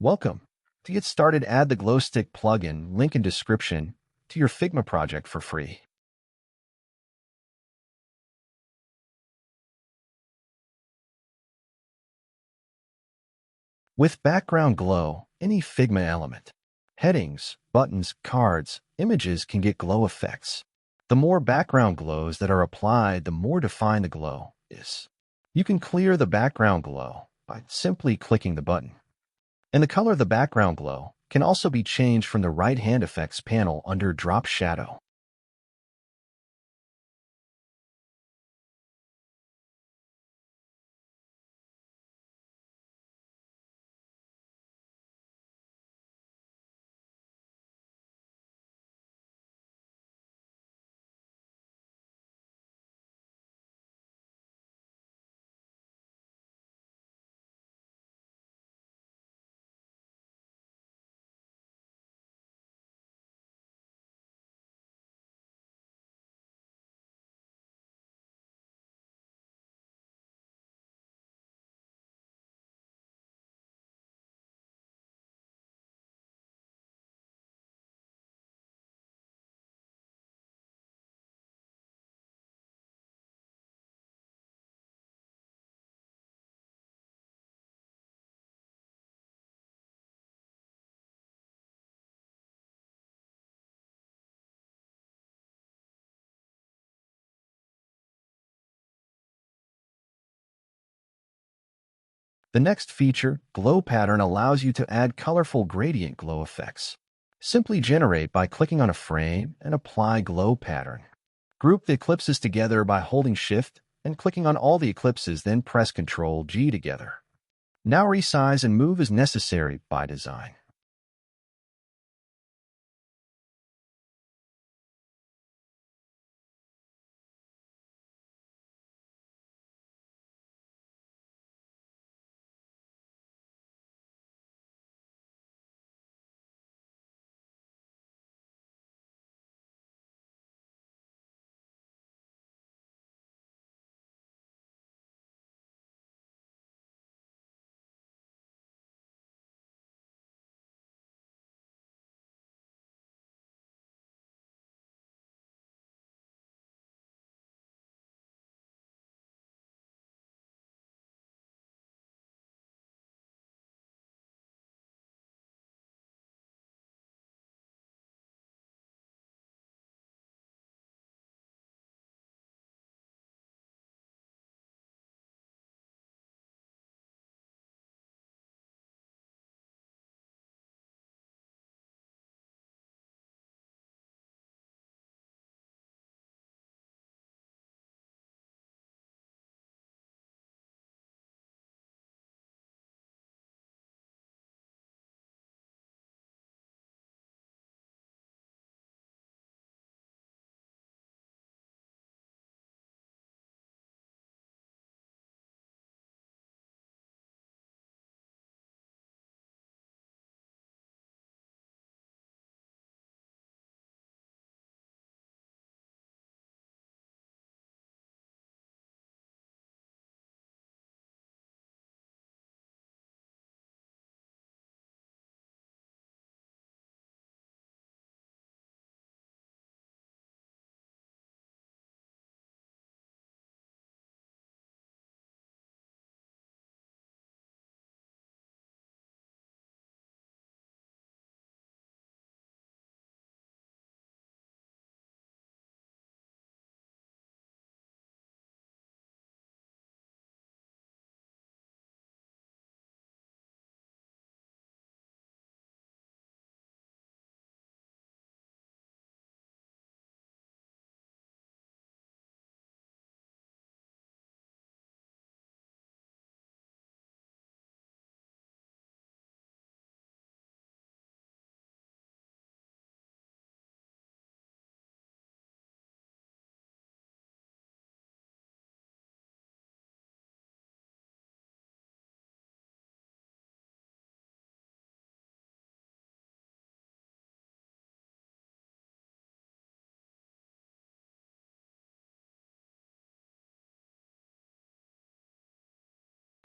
Welcome. To get started, add the Glowstick plugin, link in description, to your Figma project for free. With background glow, any Figma element, headings, buttons, cards, images can get glow effects. The more background glows that are applied, the more defined the glow is. You can clear the background glow by simply clicking the button. And the color of the background glow can also be changed from the right-hand effects panel under Drop Shadow. The next feature, Glow Pattern, allows you to add colorful gradient glow effects. Simply generate by clicking on a frame and apply Glow Pattern. Group the ellipses together by holding Shift and clicking on all the ellipses, then press Ctrl-G together. Now resize and move as necessary by design.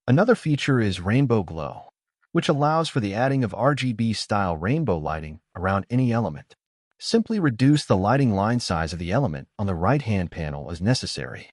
Another feature is Rainbow Glow. which allows for the adding of RGB-style rainbow lighting around any element. Simply reduce the lighting line size of the element on the right-hand panel as necessary.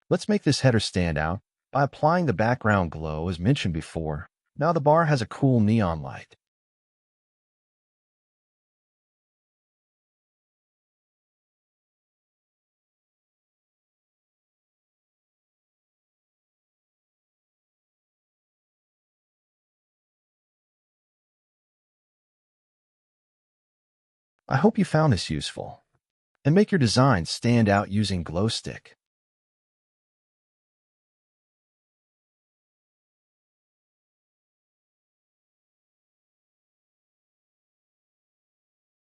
Let's make this header stand out by applying the background glow as mentioned before. Now the bar has a cool neon light. I hope you found this useful. And make your design stand out using Glowstick.